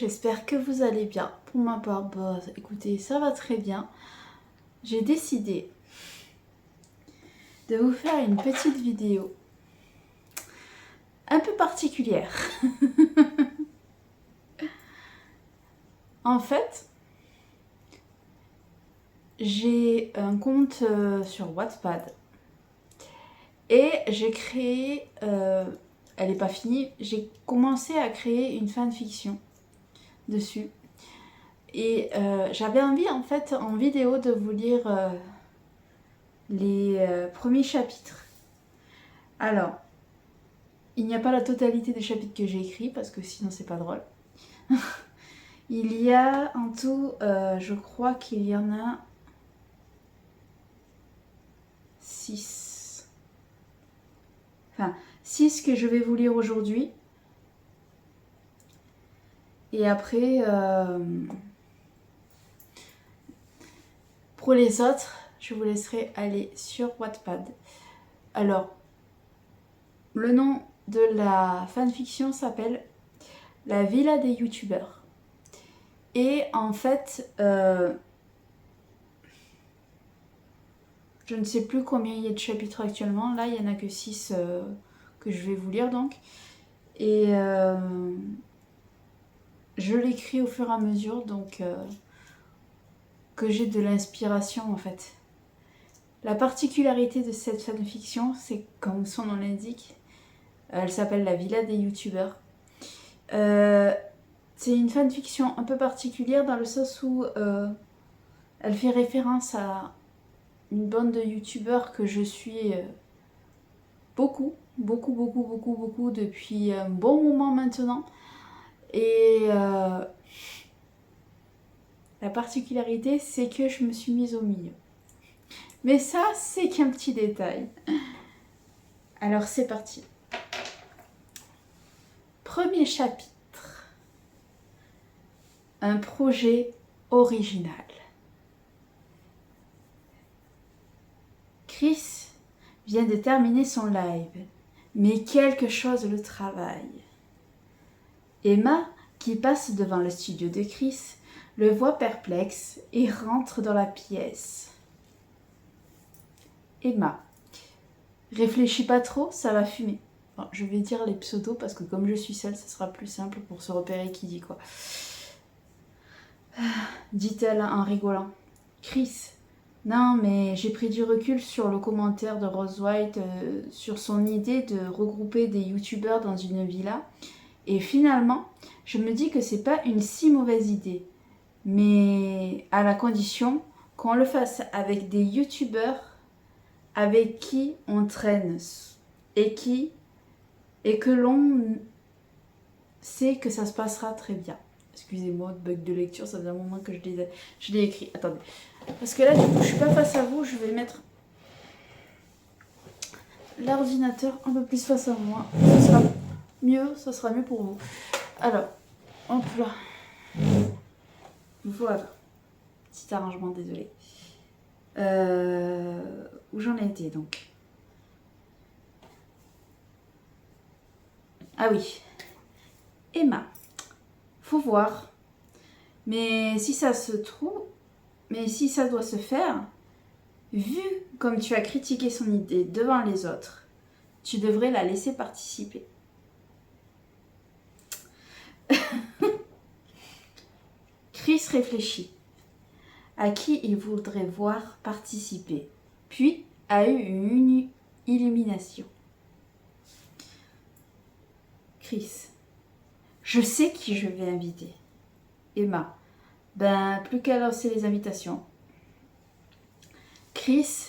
j'espère que vous allez bien. Pour ma part, bah, écoutez, ça va très bien. J'ai décidé de vous faire une petite vidéo un peu particulière. En fait, j'ai un compte sur Wattpad et j'ai créé, elle n'est pas finie, j'ai commencé à créer une fanfiction dessus. Et j'avais envie en fait en vidéo de vous lire les premiers chapitres. Alors, il n'y a pas la totalité des chapitres que j'ai écrits parce que sinon c'est pas drôle. Il y a en tout, je crois qu'il y en a 6. Enfin, 6 que je vais vous lire aujourd'hui. Et après, pour les autres, je vous laisserai aller sur Wattpad. Alors, le nom de la fanfiction s'appelle La Villa des Youtubeurs. Et en fait, je ne sais plus combien il y a de chapitres actuellement. Là, il n'y en a que 6 que je vais vous lire donc. Et je l'écris au fur et à mesure, donc que j'ai de l'inspiration en fait. La particularité de cette fanfiction, c'est comme son nom l'indique, elle s'appelle La Villa des Youtubeurs. C'est une fanfiction un peu particulière dans le sens où elle fait référence à une bande de youtubeurs que je suis beaucoup depuis un bon moment maintenant. Et la particularité, c'est que je me suis mise au milieu. Mais ça, c'est qu'un petit détail. Alors, c'est parti. Premier chapitre. Un projet original. Chris vient de terminer son live, mais quelque chose le travaille. Emma, qui passe devant le studio de Chris, le voit perplexe et rentre dans la pièce. Emma. Réfléchis pas trop, ça va fumer. Bon, je vais dire les pseudos parce que comme je suis seule, ça sera plus simple pour se repérer qui dit quoi. Dit-elle en rigolant. Chris. Non, mais j'ai pris du recul sur le commentaire de Rose White sur son idée de regrouper des youtubeurs dans une villa. Et finalement, je me dis que c'est pas une si mauvaise idée. Mais à la condition qu'on le fasse avec des youtubeurs avec qui on traîne et que l'on sait que ça se passera très bien. Excusez-moi, bug de lecture, ça faisait un moment que je l'ai écrit. Attendez. Parce que là, du coup, je suis pas face à vous, je vais mettre l'ordinateur un peu plus face à moi. Ça sera mieux pour vous. Alors, hop là. Voilà. Petit arrangement, désolé. Où j'en ai été donc? Ah oui. Emma. Faut voir. Mais si ça doit se faire, vu comme tu as critiqué son idée devant les autres, tu devrais la laisser participer. Chris réfléchit à qui il voudrait voir participer, puis a eu une illumination. Chris. Je sais qui je vais inviter. Emma. Ben, plus qu'à lancer les invitations. Chris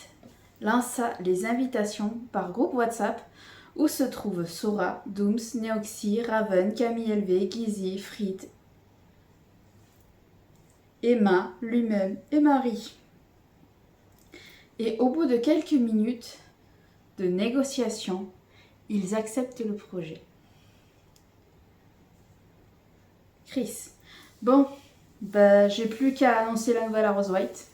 lança les invitations par groupe WhatsApp où se trouvent Sora, Dooms, Neoxy, Raven, Camille LV, Gizzy, Frit, Emma, lui-même et Marie. Et au bout de quelques minutes de négociation, ils acceptent le projet. Chris. Bon, bah, j'ai plus qu'à annoncer la nouvelle à Rose White.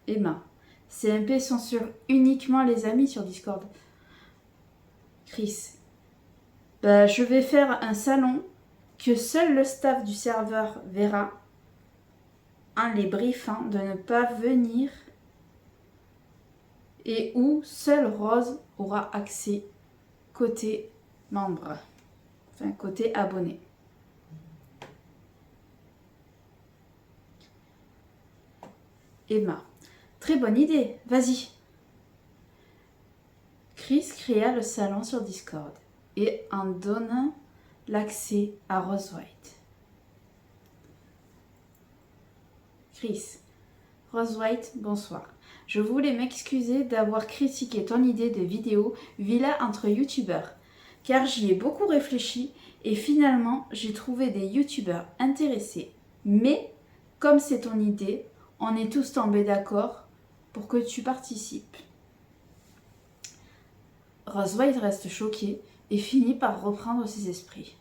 Emma. CMP censure uniquement les amis sur Discord. Chris. Bah, je vais faire un salon que seul le staff du serveur verra en les briefant de ne pas venir et où seule Rose aura accès côté membre, enfin côté abonné. Emma. Très bonne idée, vas-y. Chris créa le salon sur Discord et en donna l'accès à Rose White. Chris. Rose White, bonsoir. Je voulais m'excuser d'avoir critiqué ton idée de vidéo villa entre youtubeurs, car j'y ai beaucoup réfléchi et finalement j'ai trouvé des youtubeurs intéressés. Mais, comme c'est ton idée, on est tous tombés d'accord pour que tu participes. Rose White reste choquée et finit par reprendre ses esprits.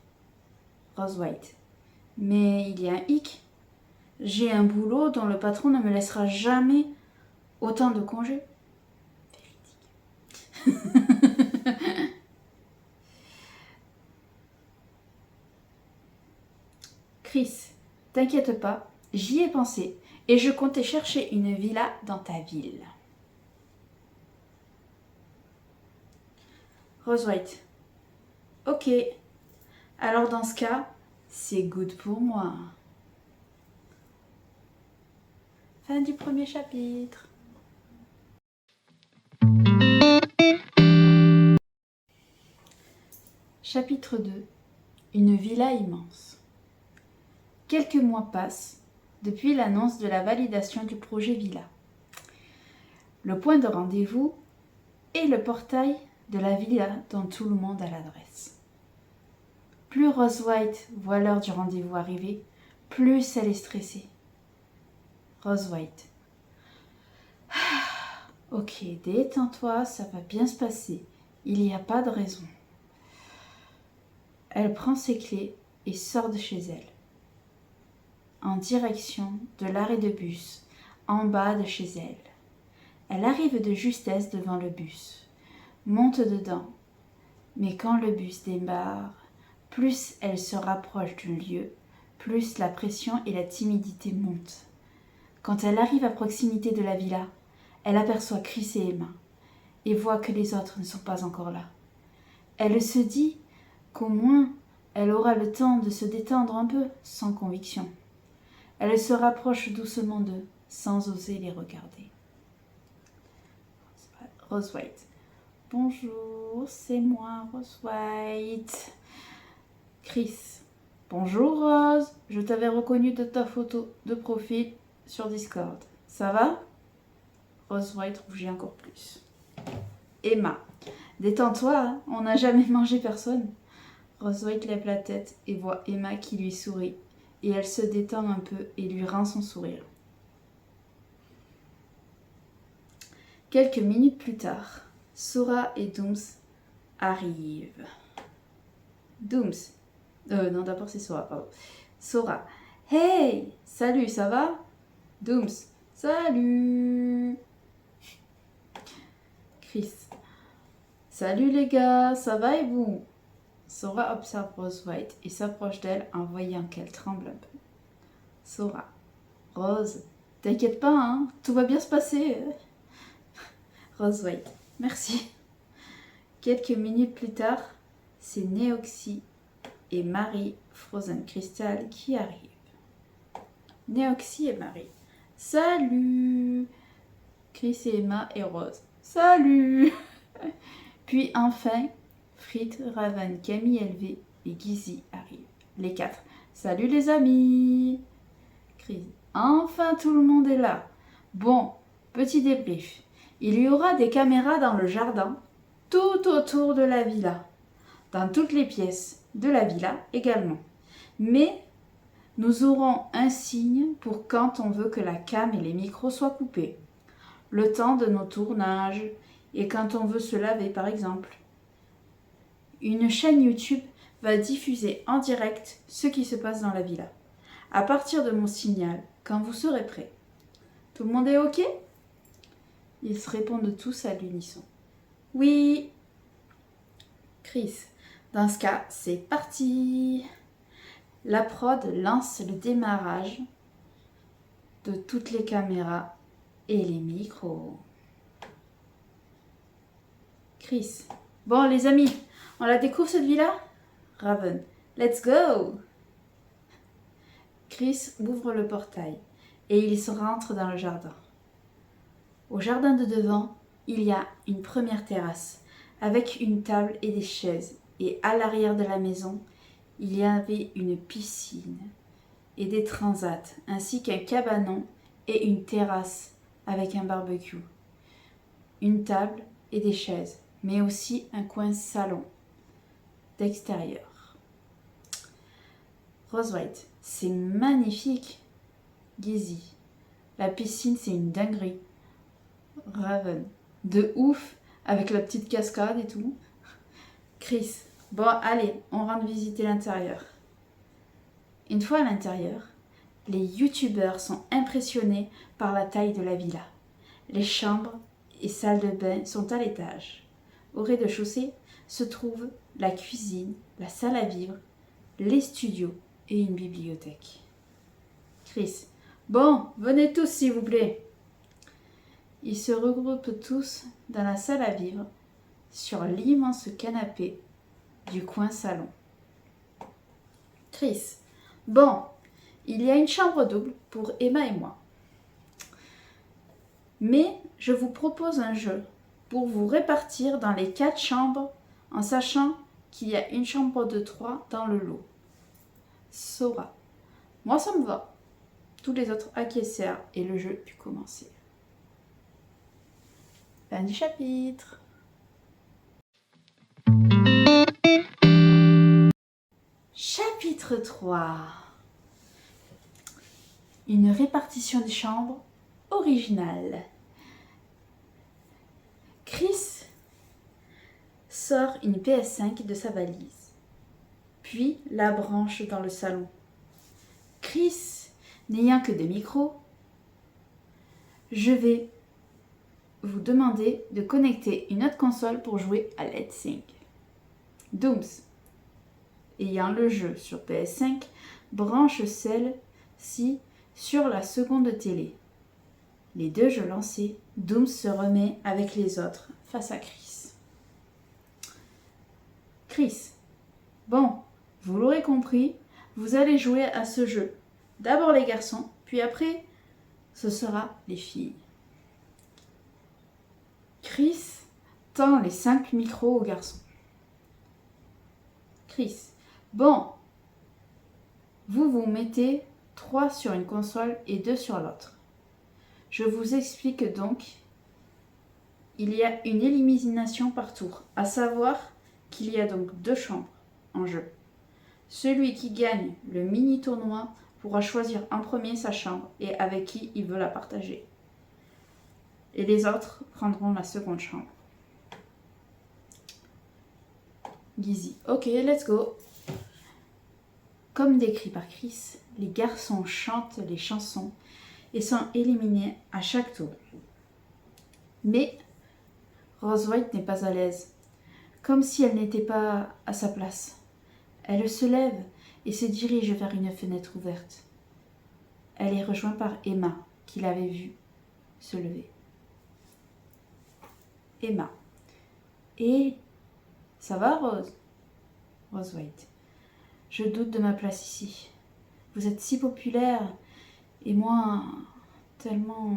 Rose White. Mais il y a un hic. J'ai un boulot dont le patron ne me laissera jamais autant de congés. Chris, t'inquiète pas, j'y ai pensé et je comptais chercher une villa dans ta ville. Rose White. Ok, alors dans ce cas, c'est good pour moi. Fin du premier chapitre. Chapitre 2. Une villa immense. Quelques mois passent depuis l'annonce de la validation du projet villa. Le point de rendez-vous est le portail de la villa dont tout le monde a l'adresse. Plus Rose White voit l'heure du rendez-vous arriver, plus elle est stressée. Rose White. Ok, détends-toi, ça va bien se passer. Il n'y a pas de raison. Elle prend ses clés et sort de chez elle, en direction de l'arrêt de bus, en bas de chez elle. Elle arrive de justesse devant le bus, monte dedans, mais quand le bus démarre, plus elle se rapproche du lieu, plus la pression et la timidité montent. Quand elle arrive à proximité de la villa, elle aperçoit Chris et Emma, et voit que les autres ne sont pas encore là. Elle se dit qu'au moins elle aura le temps de se détendre un peu, sans conviction. Elle se rapproche doucement d'eux, sans oser les regarder. Rose White. Bonjour, c'est moi, Rose White. Chris. Bonjour Rose, je t'avais reconnu de ta photo de profil sur Discord. Ça va? Rose White rougit encore plus. Emma. Détends-toi, hein, on n'a jamais mangé personne. Rose White lève la tête et voit Emma qui lui sourit. Et elle se détend un peu et lui rend son sourire. Quelques minutes plus tard, Sora et Dooms arrivent. Dooms. Non, d'abord c'est Sora, pardon. Sora. Hey! Salut, ça va? Dooms. Salut! Chris. Salut les gars, ça va et vous? Sora observe Rose White et s'approche d'elle en voyant qu'elle tremble un peu. Sora. Rose, t'inquiète pas, hein, tout va bien se passer. Rose White. Merci. Quelques minutes plus tard, c'est Neoxy et Marie Frozen Crystal qui arrivent. Neoxy et Marie. Salut! Chris et Emma et Rose. Salut! Puis enfin, Frites, Raven, Camille Elvé et Gizzy arrivent. Les quatre. Salut les amis! Chris. Enfin tout le monde est là. Bon, petit débrief. Il y aura des caméras dans le jardin, tout autour de la villa, dans toutes les pièces de la villa également. Mais nous aurons un signe pour quand on veut que la cam et les micros soient coupés. Le temps de nos tournages et quand on veut se laver par exemple. Une chaîne YouTube va diffuser en direct ce qui se passe dans la villa. À partir de mon signal, quand vous serez prêts. Tout le monde est OK? Ils se répondent tous à l'unisson. Oui. Chris. Dans ce cas, c'est parti. La prod lance le démarrage de toutes les caméras et les micros. Chris. Bon les amis, on la découvre cette villa? Raven. Let's go! Chris ouvre le portail et il se rentre dans le jardin. Au jardin de devant, il y a une première terrasse avec une table et des chaises. Et à l'arrière de la maison, il y avait une piscine et des transats, ainsi qu'un cabanon et une terrasse avec un barbecue, une table et des chaises, mais aussi un coin salon d'extérieur. Rose White, c'est magnifique. Gizzy, la piscine c'est une dinguerie. Raven, de ouf, avec la petite cascade et tout. Chris, bon allez, on rentre visiter l'intérieur. Une fois à l'intérieur, les youtubeurs sont impressionnés par la taille de la villa. Les chambres et salles de bain sont à l'étage. Au rez-de-chaussée se trouvent la cuisine, la salle à vivre, les studios et une bibliothèque. Chris, bon, venez tous s'il vous plaît. Ils se regroupent tous dans la salle à vivre sur l'immense canapé du coin salon. Chris, bon, il y a une chambre double pour Emma et moi. Mais je vous propose un jeu pour vous répartir dans les 4 chambres en sachant qu'il y a une chambre de 3 dans le lot. Sora, moi ça me va. Tous les autres acquiescèrent et le jeu put commencer. Fin du chapitre. Chapitre 3. Une répartition des chambres originale. Chris sort une PS5 de sa valise, puis la branche dans le salon. Chris, n'ayant que des micros, je vais vous demander de connecter une autre console pour jouer à Let's Sing. Dooms, ayant le jeu sur PS5, branche celle-ci sur la seconde télé. Les deux jeux lancés, Dooms se remet avec les autres face à Chris. Chris, bon, vous l'aurez compris, vous allez jouer à ce jeu. D'abord les garçons, puis après, ce sera les filles. Chris tend les 5 micros aux garçons. Chris, bon, vous vous mettez 3 sur une console et 2 sur l'autre. Je vous explique donc, il y a une élimination par tour, à savoir qu'il y a donc 2 chambres en jeu. Celui qui gagne le mini-tournoi pourra choisir en premier sa chambre et avec qui il veut la partager. Et les autres prendront la seconde chambre. Gizzy, ok, let's go. Comme décrit par Chris, les garçons chantent les chansons et sont éliminés à chaque tour. Mais Rose White n'est pas à l'aise, comme si elle n'était pas à sa place. Elle se lève et se dirige vers une fenêtre ouverte. Elle est rejointe par Emma, qui l'avait vue se lever. Emma. Et ça va, Rose? Rose White. Je doute de ma place ici. Vous êtes si populaire et moi, tellement...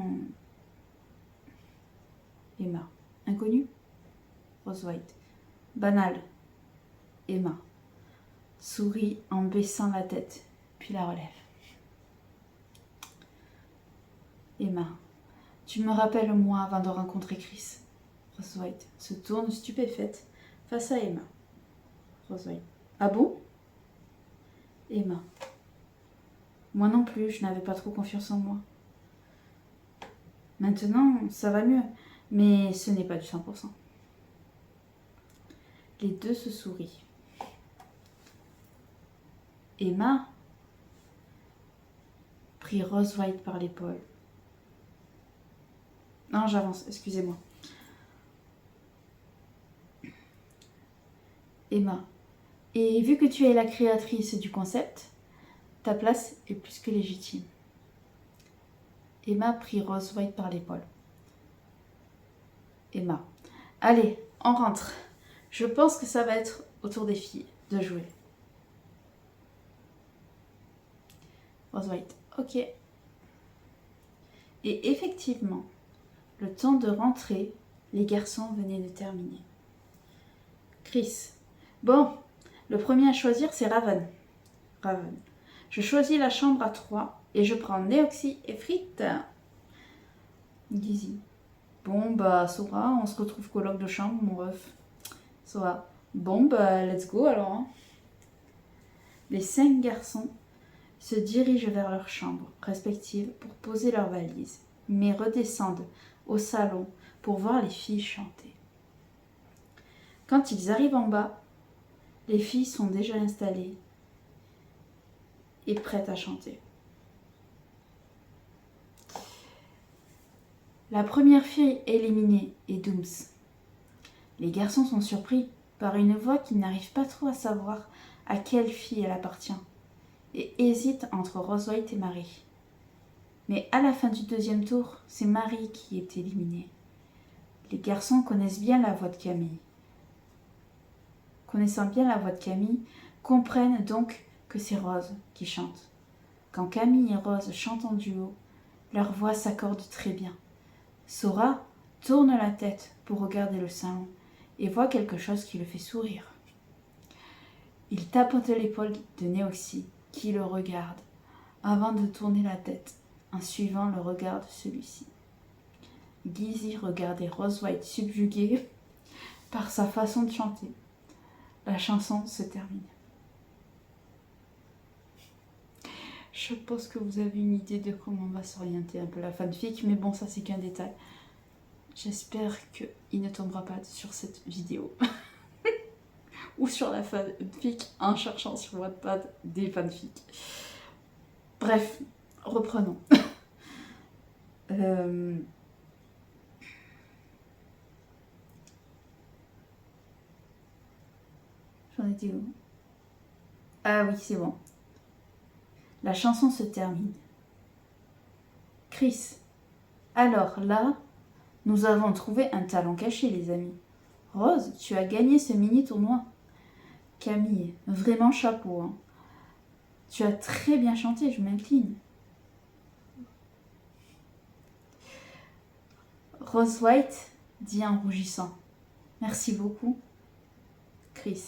Emma. Inconnu? Rose White. Banal. Emma. Sourit en baissant la tête, puis la relève. Emma. Tu me rappelles moi avant de rencontrer Chris. Rose White se tourne stupéfaite face à Emma. Rose White. Ah bon? Emma. Moi non plus, je n'avais pas trop confiance en moi. Maintenant, ça va mieux, mais ce n'est pas du 100%. Les deux se sourient. Emma prit Rose White par l'épaule. Non, j'avance, excusez-moi. Emma. Et vu que tu es la créatrice du concept, Ta place est plus que légitime. Emma prit Rose White par l'épaule. Emma. Allez, on rentre. Je pense que ça va être au tour des filles de jouer. Rose White. Ok. Et effectivement, le temps de rentrer, les garçons venaient de terminer. Chris. Bon, le premier à choisir, c'est Raven. Raven. Je choisis la chambre à 3 et je prends Néoxy et Frites. Gizzy. Bon, bah, Sora, on se retrouve coloc de chambre, mon ref. Sora. Bon, bah, let's go alors. Hein. Les 5 garçons se dirigent vers leur chambre respective pour poser leurs valises, mais redescendent au salon pour voir les filles chanter. Quand ils arrivent en bas, les filles sont déjà installées et prêtes à chanter. La première fille éliminée est Dooms. Les garçons sont surpris par une voix qu'ils n'arrivent pas trop à savoir à quelle fille elle appartient et hésitent entre Rose White et Marie. Mais à la fin du deuxième tour, c'est Marie qui est éliminée. Les garçons connaissent bien la voix de Camille. Connaissant bien la voix de Camille, comprennent donc que c'est Rose qui chante. Quand Camille et Rose chantent en duo, leurs voix s'accordent très bien. Sora tourne la tête pour regarder le salon et voit quelque chose qui le fait sourire. Il tapote l'épaule de Néoxy qui le regarde avant de tourner la tête en suivant le regard de celui-ci. Gizzy regardait Rose White subjuguée par sa façon de chanter. La chanson se termine. Je pense que vous avez une idée de comment va s'orienter un peu la fanfic, mais bon, ça c'est qu'un détail. J'espère qu'il ne tombera pas sur cette vidéo. Ou sur la fanfic en cherchant sur Wattpad des fanfics. Bref, reprenons. J'en étais où? Ah oui, c'est bon. La chanson se termine. Chris. Alors là, nous avons trouvé un talent caché, les amis. Rose, tu as gagné ce mini-tournoi. Camille, vraiment chapeau. Hein. Tu as très bien chanté, je m'incline. Rose White dit en rougissant. Merci beaucoup. Chris.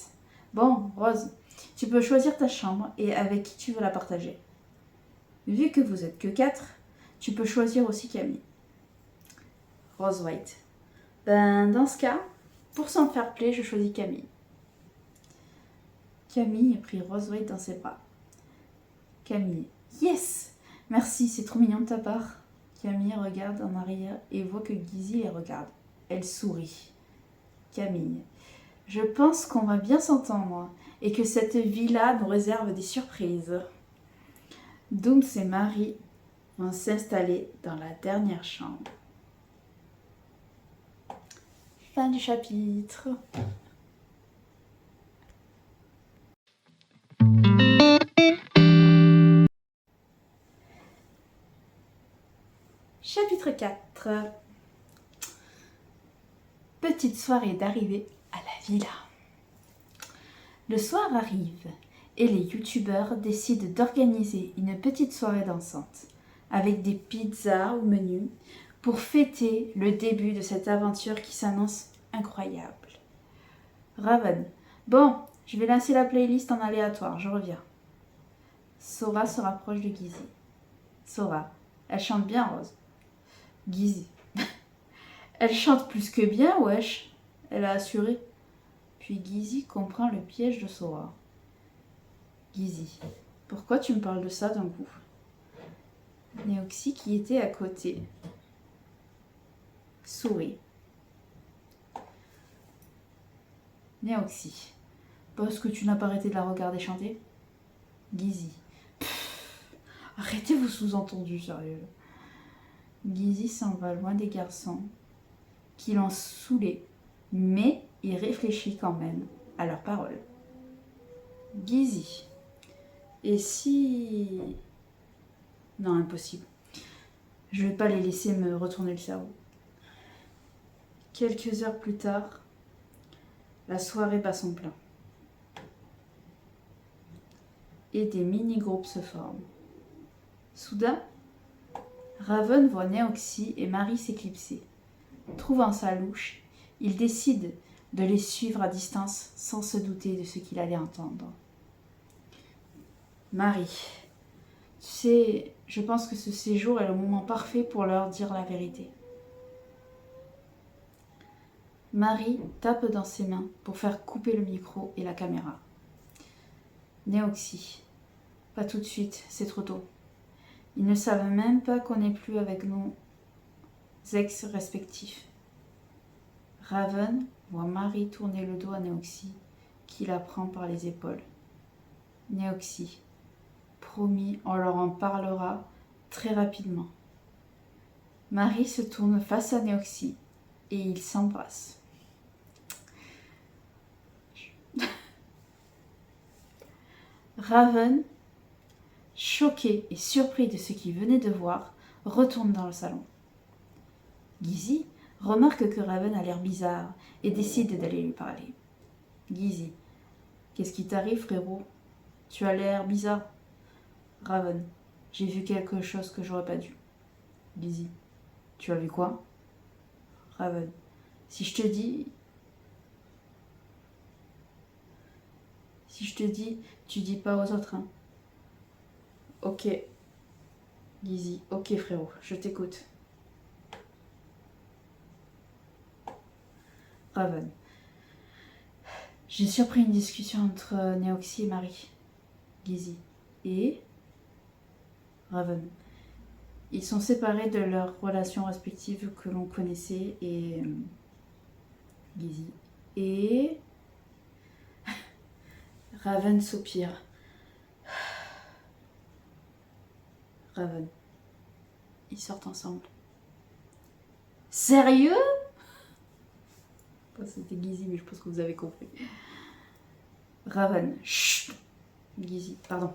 Bon, Rose, tu peux choisir ta chambre et avec qui tu veux la partager. Vu que vous êtes que 4, tu peux choisir aussi Camille. Rose White. Ben, dans ce cas, pour s'en faire play, je choisis Camille. Camille prit Rose White dans ses bras. Camille. Yes! Merci, c'est trop mignon de ta part. Camille regarde en arrière et voit que Gizzy les regarde. Elle sourit. Camille. Je pense qu'on va bien s'entendre et que cette vie-là nous réserve des surprises. Dooms et Marie vont s'installer dans la dernière chambre. Fin du chapitre. Chapitre 4. Petite soirée d'arrivée à la villa. Le soir arrive et les youtubeurs décident d'organiser une petite soirée dansante avec des pizzas au menu pour fêter le début de cette aventure qui s'annonce incroyable. Raven. Bon, je vais lancer la playlist en aléatoire, je reviens. Sora se rapproche de Gizzy. Sora. Elle chante bien, Rose. Gizzy. Elle chante plus que bien, wesh. Elle a assuré. Puis Gizzy comprend le piège de Sora. Gizzy. Pourquoi tu me parles de ça d'un coup? Néoxy, qui était à côté, sourit. Néoxy. Parce que tu n'as pas arrêté de la regarder chanter? Gizzy. Arrêtez vos sous-entendus, sérieux. Gizzy s'en va loin des garçons qui l'ont saoulé, mais il réfléchit quand même à leurs paroles. Gizzy. Et si... Non, impossible. Je vais pas les laisser me retourner le cerveau. Quelques heures plus tard, la soirée bat son plein. Et des mini-groupes se forment. Soudain, Raven voit Neoxy et Marie s'éclipser. Trouvant ça louche, il décide de les suivre à distance sans se douter de ce qu'il allait entendre. Marie, tu sais, je pense que ce séjour est le moment parfait pour leur dire la vérité. Marie tape dans ses mains pour faire couper le micro et la caméra. Neoxy, pas tout de suite, c'est trop tôt. Ils ne savent même pas qu'on n'est plus avec nos ex respectifs. Raven voit Marie tourner le dos à Neoxy, qui la prend par les épaules. Neoxy, promis, on leur en parlera très rapidement. Marie se tourne face à Neoxy et ils s'embrassent. Raven, choqué et surpris de ce qu'il venait de voir, retourne dans le salon. Gizzy remarque que Raven a l'air bizarre et décide d'aller lui parler. Gizzy, qu'est-ce qui t'arrive, frérot? Tu as l'air bizarre. Raven, j'ai vu quelque chose que j'aurais pas dû. Gizzy, tu as vu quoi? Raven, si je te dis, tu dis pas aux autres, hein. Ok. Gizzy, ok frérot, je t'écoute. Raven, j'ai surpris une discussion entre Neoxy et Marie. Gizzy, et Raven, ils sont séparés de leurs relations respectives que l'on connaissait et... Gizzy, et... Raven soupire. Raven, ils sortent ensemble. Sérieux? C'était Gizzy, mais je pense que vous avez compris. Raven, chut. Gizzy, pardon.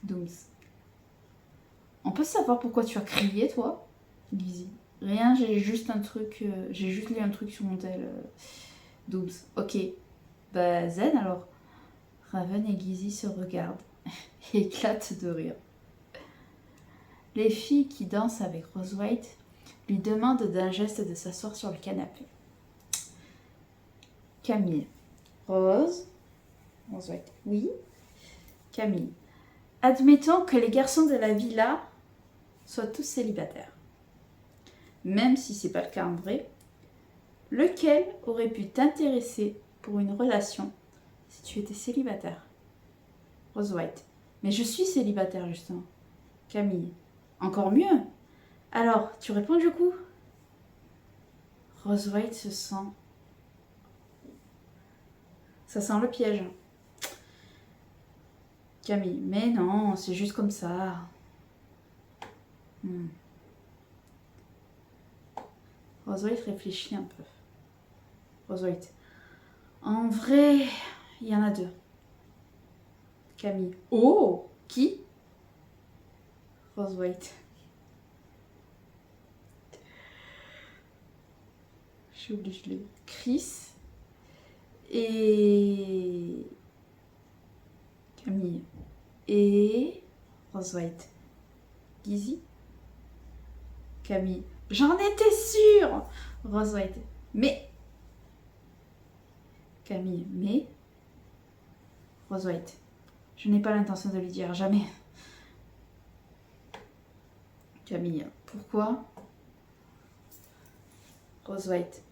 Dooms. On peut savoir pourquoi tu as crié, toi? Gizzy. Rien, j'ai juste lu un truc sur mon tel. Dooms. Ok. Bah, zen alors. Raven et Gizzy se regardent et éclatent de rire. Les filles qui dansent avec Rose White lui demandent d'un geste de s'asseoir sur le canapé. Camille. Rose White. Oui. Camille. Admettons que les garçons de la villa soient tous célibataires. Même si c'est pas le cas en vrai, lequel aurait pu t'intéresser pour une relation si tu étais célibataire? Rose White. Mais je suis célibataire justement. Camille. Encore mieux. Alors, tu réponds du coup? Rose White se sent... Ça sent le piège. Camille. Mais non, c'est juste comme ça. Rose White réfléchit un peu. Rose White. En vrai, il y en a deux. Camille. Oh! Qui? Rose White. J'ai oublié de le... Chris et Camille et Rose White. Gizzy. Camille. J'en étais sûre! Rose White. Mais... Camille. Mais... Rose White. Je n'ai pas l'intention de lui dire jamais. Camille. Pourquoi? Rose White.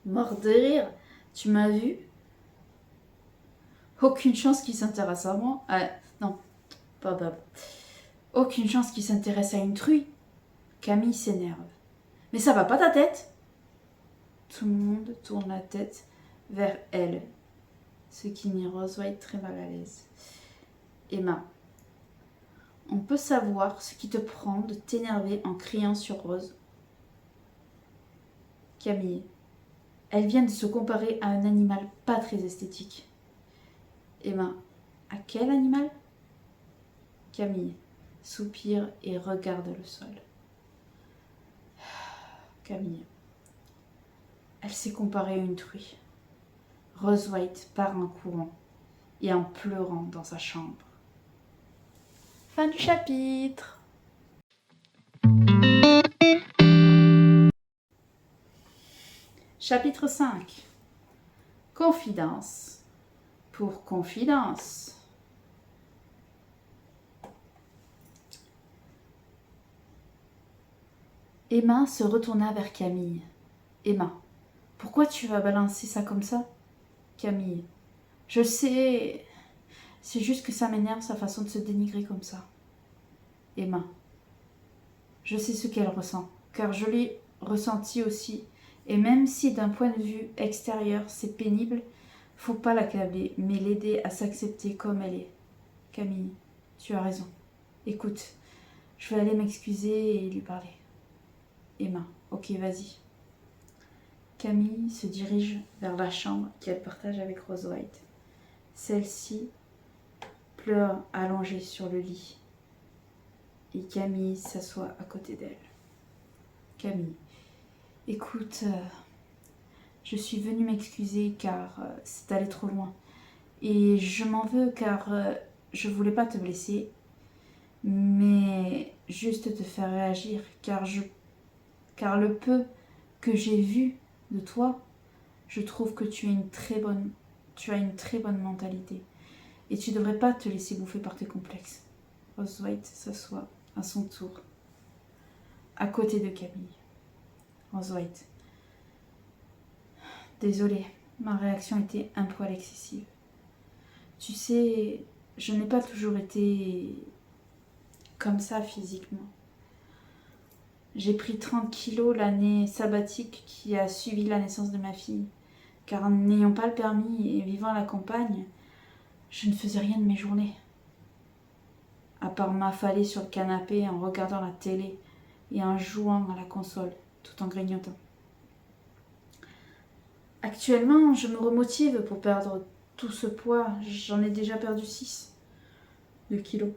Mort de rire. Tu m'as vu? Aucune chance qu'il s'intéresse à moi. Non, pas. Aucune chance qu'il s'intéresse à une truie. Camille s'énerve. Mais ça va pas ta tête? Tout le monde tourne la tête vers elle, ce qui met Rose White très mal à l'aise. Emma. On peut savoir ce qui te prend de t'énerver en criant sur Rose. Camille. Elle vient de se comparer à un animal pas très esthétique. Emma, à quel animal? Camille soupire et regarde le sol. Camille. Elle s'est comparée à une truie. Rose White part en courant et en pleurant dans sa chambre. Fin du chapitre. Chapitre 5. Confidence. Pour confidence. Emma se retourna vers Camille. Emma, pourquoi tu vas balancer ça comme ça? Camille, je sais, c'est juste que ça m'énerve sa façon de se dénigrer comme ça. Emma, je sais ce qu'elle ressent, car je l'ai ressenti aussi. Et même si d'un point de vue extérieur c'est pénible, faut pas l'accabler, mais l'aider à s'accepter comme elle est. Camille, tu as raison. Écoute, je vais aller m'excuser et lui parler. Emma, ok, vas-y. Camille se dirige vers la chambre qu'elle partage avec Rose White. Celle-ci pleure allongée sur le lit et Camille s'assoit à côté d'elle. Camille, écoute, je suis venue m'excuser car c'est allé trop loin et je m'en veux car je voulais pas te blesser, mais juste te faire réagir car le peu que j'ai vu de toi, je trouve que tu as une très bonne mentalité et tu devrais pas te laisser bouffer par tes complexes. Rose White s'assoit à son tour à côté de Camille. Rose White. Désolée, ma réaction était un poil excessive. Tu sais, je n'ai pas toujours été comme ça physiquement. J'ai pris 30 kilos l'année sabbatique qui a suivi la naissance de ma fille, car n'ayant pas le permis et vivant à la campagne, je ne faisais rien de mes journées, à part m'affaler sur le canapé en regardant la télé et en jouant à la console, tout en grignotant. Actuellement, je me remotive pour perdre tout ce poids. J'en ai déjà perdu 6 de kilos.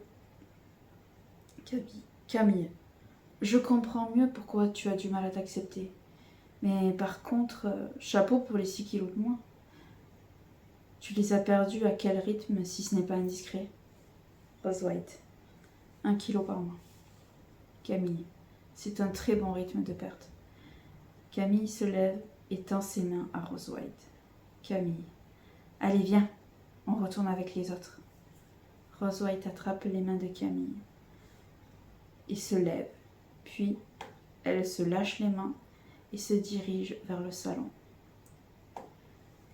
Camille, je comprends mieux pourquoi tu as du mal à t'accepter. Mais par contre, chapeau pour les 6 kilos de moins. Tu les as perdus à quel rythme si ce n'est pas indiscret? Rose White. 1 kilo par mois. Camille, c'est un très bon rythme de perte. Camille se lève et tend ses mains à Rose White. Camille, allez viens, on retourne avec les autres. Rose White attrape les mains de Camille et se lève, puis elle se lâche les mains et se dirige vers le salon.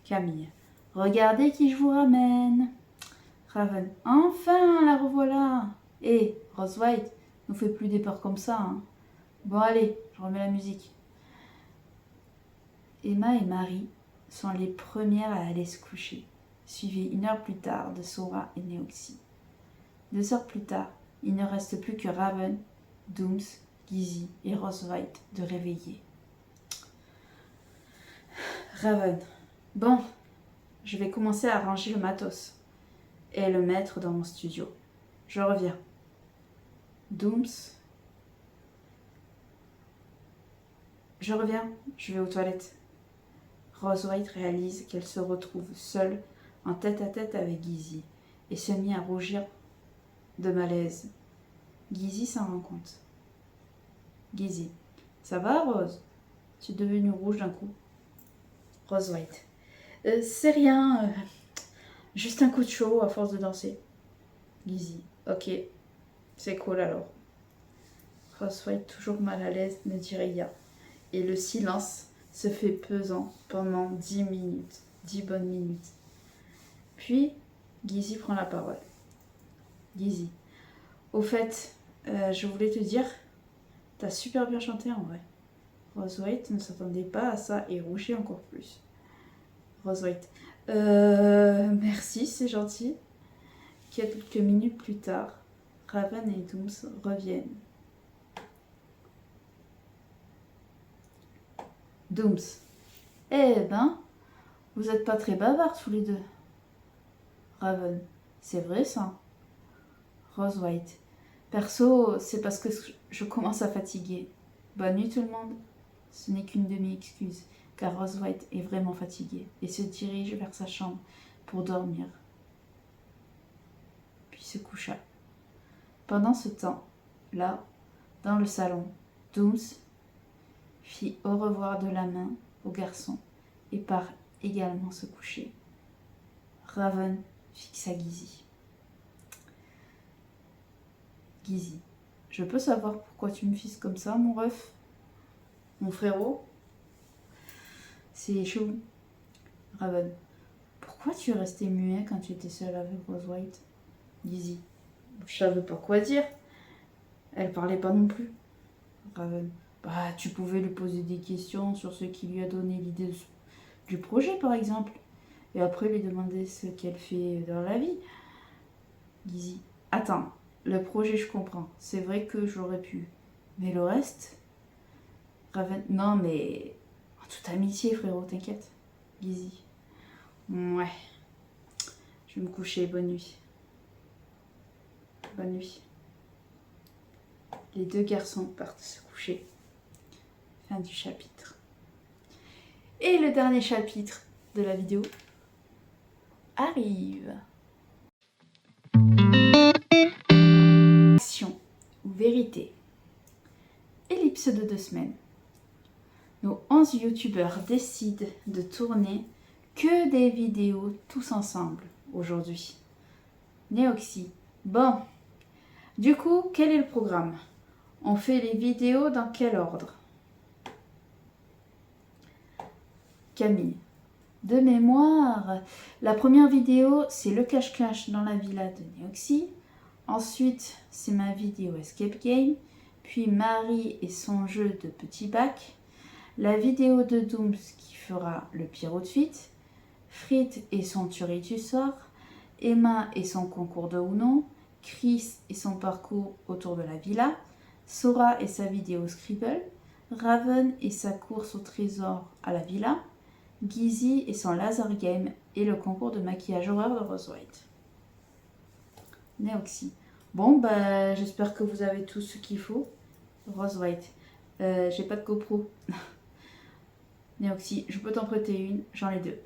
Camille, regardez qui je vous ramène. Raven, enfin la revoilà. Hé, Rose White, ne fais plus des peurs comme ça. Hein. Bon allez, je remets la musique. Emma et Marie sont les premières à aller se coucher, suivies 1 heure plus tard de Sora et Neoxy. 2 heures plus tard, il ne reste plus que Raven, Dooms, Gizzy et Rose White de réveiller. Raven, bon, je vais commencer à ranger le matos et le mettre dans mon studio. Je reviens. Dooms, je reviens, je vais aux toilettes. Rose White réalise qu'elle se retrouve seule en tête-à-tête avec Gizzy et se mit à rougir de malaise. Gizzy s'en rend compte. Gizzy, ça va Rose? Tu es devenue rouge d'un coup. Rose White, c'est rien, juste un coup de chaud à force de danser. Gizzy, ok, c'est cool alors. Rose White, toujours mal à l'aise, ne dit rien. Et le silence se fait pesant pendant 10 minutes, 10 bonnes minutes. Puis, Gizzy prend la parole. Gizzy, au fait, je voulais te dire, t'as super bien chanté en vrai. Rose White ne s'attendait pas à ça et rougit encore plus. Rose White, merci, c'est gentil. Quelques minutes plus tard, Raven et Dooms reviennent. Dooms, Eh ben, vous êtes pas très bavards tous les deux. Raven, c'est vrai ça. Rose White, perso, c'est parce que je commence à fatiguer. Bonne nuit tout le monde. Ce n'est qu'une demi-excuse, car Rose White est vraiment fatiguée et se dirige vers sa chambre pour dormir, puis se coucha. Pendant ce temps, là, dans le salon, Dooms fit au revoir de la main au garçon et part également se coucher. Raven fixa Gizzy. Gizzy, je peux savoir pourquoi tu me fises comme ça, mon ref? Mon frérot? C'est chaud. Raven, pourquoi tu es resté muet quand tu étais seule avec Rose White? Gizzy, je savais pas quoi dire. Elle parlait pas non plus. Raven, bah tu pouvais lui poser des questions sur ce qui lui a donné l'idée du projet par exemple. Et après lui demander ce qu'elle fait dans la vie. Gizzy, attends, le projet je comprends. C'est vrai que j'aurais pu. Mais le reste? Raven, non mais en toute amitié frérot, t'inquiète. Gizzy, ouais. Je vais me coucher, bonne nuit. Bonne nuit. Les deux garçons partent se coucher. Fin du chapitre. Et le dernier chapitre de la vidéo arrive. Action ou vérité. Ellipse de 2 semaines. Nos 11 youtubeurs décident de tourner que des vidéos tous ensemble aujourd'hui. Neoxy. Bon. Du coup, quel est le programme? On fait les vidéos dans quel ordre? Camille. De mémoire, la première vidéo, c'est le cache-cache dans la villa de Neoxy. Ensuite, c'est ma vidéo Escape Game. Puis Marie et son jeu de petit bac. La vidéo de Dooms qui fera le pyro de fuite. Frit et son tuerie du sort. Emma et son concours de Uno. Chris et son parcours autour de la villa. Sora et sa vidéo Scribble. Raven et sa course au trésor à la villa. Gizzy et son laser game et le concours de maquillage horreur de Rose White. Neoxy. Bon, bah, j'espère que vous avez tout ce qu'il faut. Rose White. J'ai pas de GoPro. Neoxy, je peux t'en prêter une, j'en ai 2.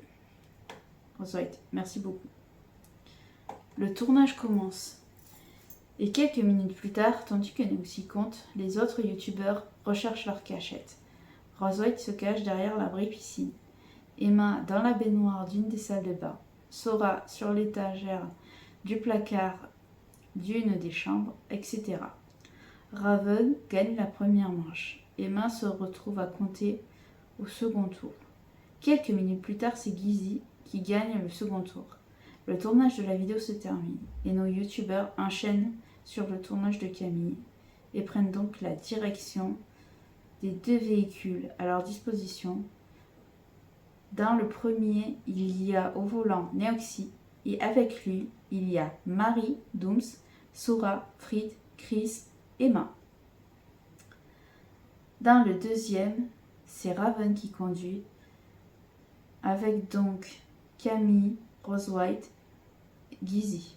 Rose White, merci beaucoup. Le tournage commence. Et quelques minutes plus tard, tandis que Neoxy compte, les autres youtubeurs recherchent leur cachette. Rose White se cache derrière l'abri piscine. Emma dans la baignoire d'une des salles de bain. Sora sur l'étagère du placard d'une des chambres, etc. Raven gagne la première manche. Emma se retrouve à compter au second tour. Quelques minutes plus tard, c'est Gizzy qui gagne le second tour. Le tournage de la vidéo se termine et nos youtubeurs enchaînent sur le tournage de Camille et prennent donc la direction des 2 véhicules à leur disposition. Dans le premier, il y a au volant Neoxy et avec lui, il y a Marie, Dooms, Sora, Frit, Chris, Emma. Dans le deuxième, c'est Raven qui conduit avec donc Camille, Rose White, Gizzy.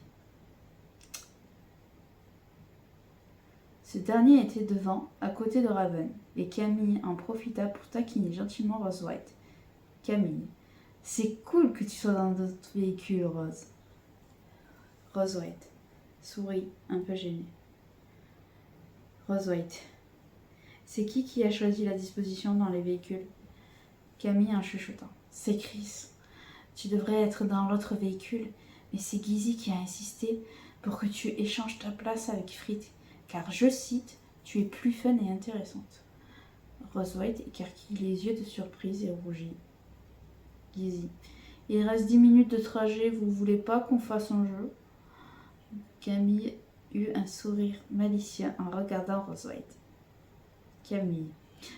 Ce dernier était devant, à côté de Raven, et Camille en profita pour taquiner gentiment Rose White. Camille. C'est cool que tu sois dans d'autres véhicules, Rose. Rose White. Sourit, un peu gênée. Rose White. C'est qui a choisi la disposition dans les véhicules? Camille en chuchotant. C'est Chris. Tu devrais être dans l'autre véhicule, mais c'est Gizzy qui a insisté pour que tu échanges ta place avec Frit, car je cite, tu es plus fun et intéressante. Rose White écarquille les yeux de surprise et rougit. Gizzy. Il reste 10 minutes de trajet, vous voulez pas qu'on fasse un jeu? Camille eut un sourire malicieux en regardant Rose White. Camille.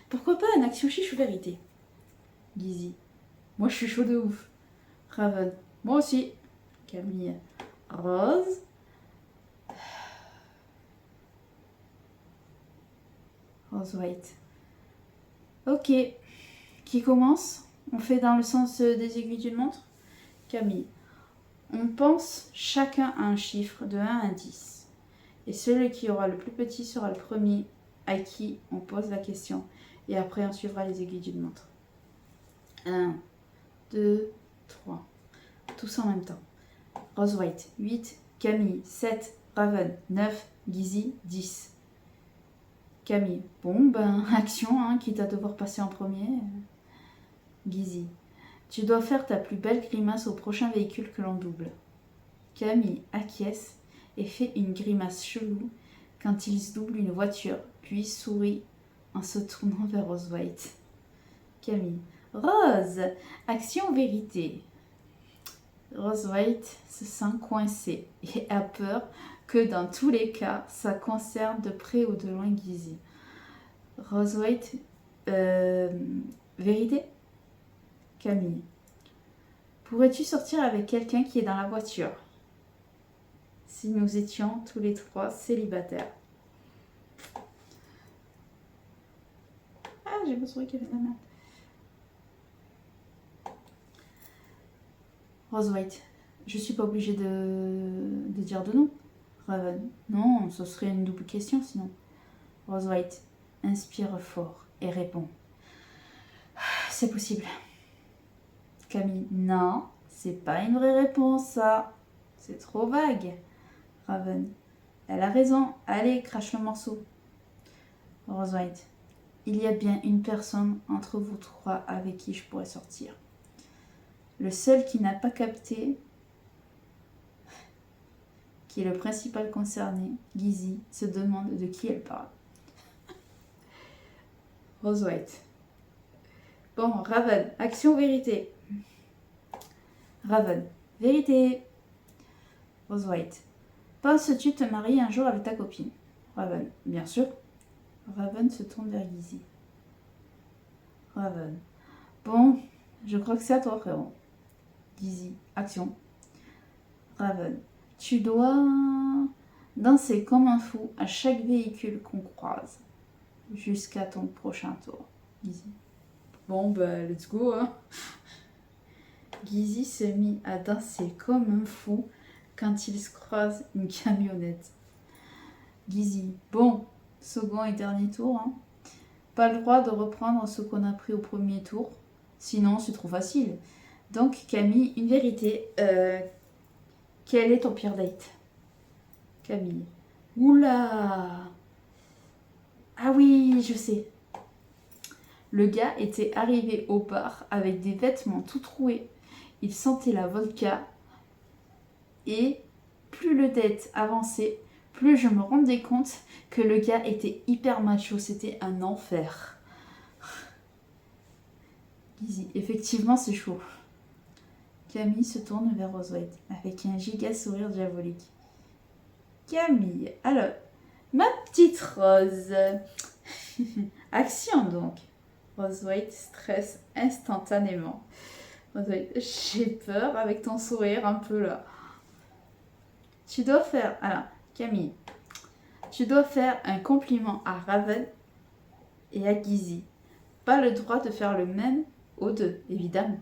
Pourquoi pas un action chiche ou vérité? Gizzy. Moi je suis chaud de ouf. Raven. Moi aussi. Camille. Rose. Rose White. Ok. Qui commence? On fait dans le sens des aiguilles d'une montre. Camille. On pense chacun à un chiffre de 1 à 10. Et celui qui aura le plus petit sera le premier à qui on pose la question. Et après, on suivra les aiguilles d'une montre. 1, 2, 3. Tous en même temps. Rose White, 8. Camille, 7. Raven, 9. Gizzy, 10. Camille, bon ben, action, hein, quitte à devoir passer en premier. Gizzy, tu dois faire ta plus belle grimace au prochain véhicule que l'on double. Camille acquiesce et fait une grimace chelou quand il se double une voiture, puis sourit en se tournant vers Rose White. Camille, Rose, action vérité. Rose White se sent coincée et a peur que dans tous les cas, ça concerne de près ou de loin Gizzy. Rose White, vérité? Camille, pourrais-tu sortir avec quelqu'un qui est dans la voiture si nous étions tous les trois célibataires? Ah, j'ai pas trouvé qu'il y avait de la merde. Rose White, je suis pas obligée de dire de non. Raven, non, ce serait une double question sinon. Rose White, inspire fort et répond. C'est possible. Camille, non, c'est pas une vraie réponse ça. C'est trop vague. Raven, elle a raison, allez, crache le morceau. Rose White, il y a bien une personne entre vous trois avec qui je pourrais sortir. Le seul qui n'a pas capté, qui est le principal concerné, Gizzy, se demande de qui elle parle. Rose White. Bon, Raven, action vérité. Raven, vérité. Rose White. Penses-tu te marier un jour avec ta copine? Raven, bien sûr. Raven se tourne vers Gizzy. Raven. Bon, je crois que c'est à toi, frérot. Gizzy, action. Raven. Tu dois danser comme un fou à chaque véhicule qu'on croise. Jusqu'à ton prochain tour. Gizzy. Bon, bah, let's go, hein. Gizzy se mit à danser comme un fou quand il se croise une camionnette. Gizzy. Bon, second et dernier tour, hein. Pas le droit de reprendre ce qu'on a pris au premier tour, sinon c'est trop facile. Donc Camille, une vérité, quel est ton pire date? Camille. Oula! Ah oui, je sais. Le gars était arrivé au bar avec des vêtements tout troués. Il sentait la vodka et plus le date avançait, plus je me rendais compte que le gars était hyper macho. C'était un enfer. Gizzy, effectivement c'est chaud. Camille se tourne vers Rose White avec un giga sourire diabolique. Camille, alors, ma petite Rose. Action donc. Rose White stresse instantanément. Rose White, j'ai peur avec ton sourire un peu là. Tu dois faire... Alors, Camille, tu dois faire un compliment à Raven et à Gizzy. Pas le droit de faire le même aux deux, évidemment.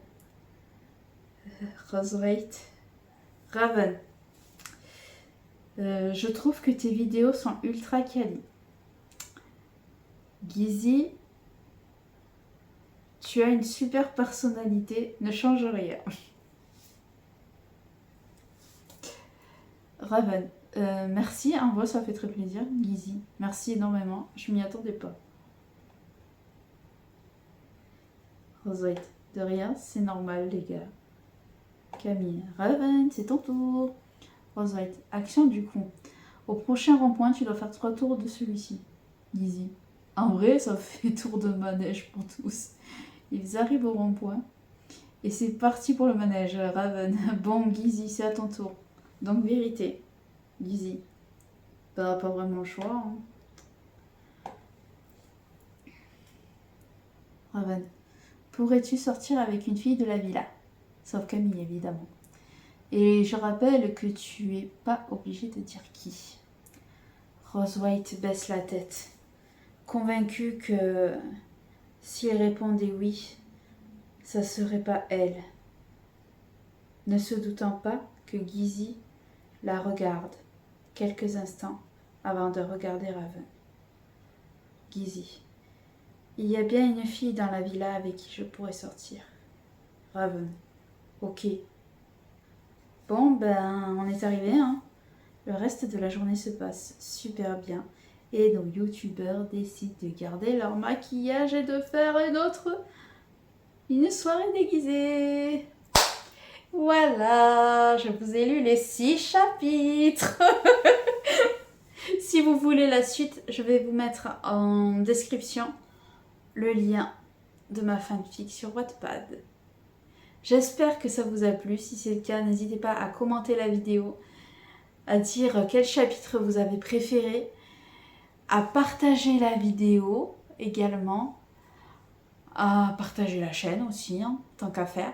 Rose White. Raven. Je trouve que tes vidéos sont ultra quali. Gizzy, tu as une super personnalité, ne change rien. Raven, merci, en vrai ça fait très plaisir. Gizzy, merci énormément, je m'y attendais pas. Rose White, de rien, c'est normal les gars. Camille, Raven, c'est ton tour. Rose White, action du con. Au prochain rond-point, tu dois faire 3 tours de celui-ci. Gizzy, en vrai, ça fait tour de manège pour tous. Ils arrivent au rond-point. Et c'est parti pour le manège. Raven, bon, Gizzy, c'est à ton tour. Donc, vérité. Gizzy, bah, pas vraiment le choix. Hein. Raven, pourrais-tu sortir avec une fille de la villa? Sauf Camille, évidemment. Et je rappelle que tu es pas obligé de dire qui. Rose White baisse la tête, convaincue que s'il répondait oui, ça serait pas elle. Ne se doutant pas que Gizzy la regarde quelques instants avant de regarder Raven. Gizzy, il y a bien une fille dans la villa avec qui je pourrais sortir. Raven, ok. Bon, ben, on est arrivé, hein. Le reste de la journée se passe super bien. Et nos youtubeurs décident de garder leur maquillage et de faire une soirée déguisée. Voilà, je vous ai lu les 6 chapitres. Si vous voulez la suite, je vais vous mettre en description le lien de ma fanfic sur Wattpad. J'espère que ça vous a plu. Si c'est le cas, n'hésitez pas à commenter la vidéo, à dire quel chapitre vous avez préféré, à partager la vidéo également, à partager la chaîne aussi, hein, tant qu'à faire,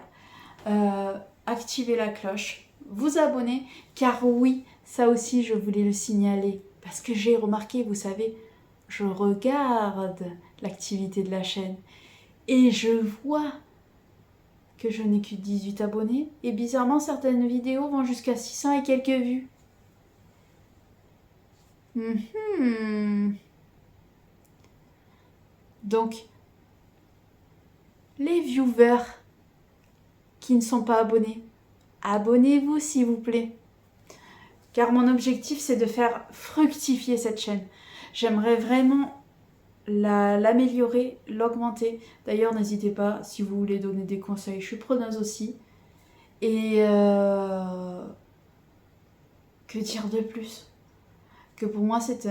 activer la cloche, vous abonner, car oui, ça aussi je voulais le signaler, parce que j'ai remarqué, vous savez, je regarde l'activité de la chaîne et je vois que je n'ai que 18 abonnés, et bizarrement certaines vidéos vont jusqu'à 600 et quelques vues. Donc, les viewers qui ne sont pas abonnés, abonnez-vous s'il vous plaît. Car mon objectif, c'est de faire fructifier cette chaîne. J'aimerais vraiment l'améliorer, l'augmenter. D'ailleurs, n'hésitez pas, si vous voulez donner des conseils, je suis preneuse aussi. Et que dire de plus? Que pour moi, cette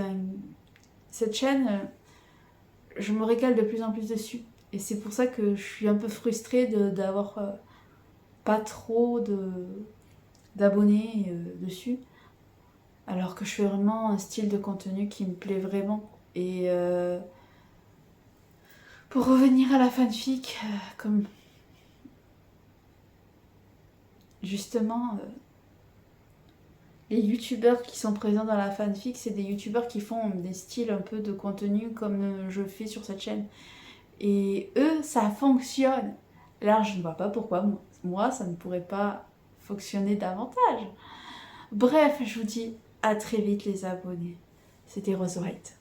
chaîne, je me régale de plus en plus dessus. Et c'est pour ça que je suis un peu frustrée d'avoir pas trop d'abonnés dessus. Alors que je fais vraiment un style de contenu qui me plaît vraiment. Et pour revenir à la fanfic, comme justement, les youtubeurs qui sont présents dans la fanfic, c'est des youtubeurs qui font des styles un peu de contenu comme je fais sur cette chaîne. Et eux, ça fonctionne. Alors je ne vois pas pourquoi moi, ça ne pourrait pas fonctionner davantage. Bref, je vous dis à très vite les abonnés. C'était Rose White.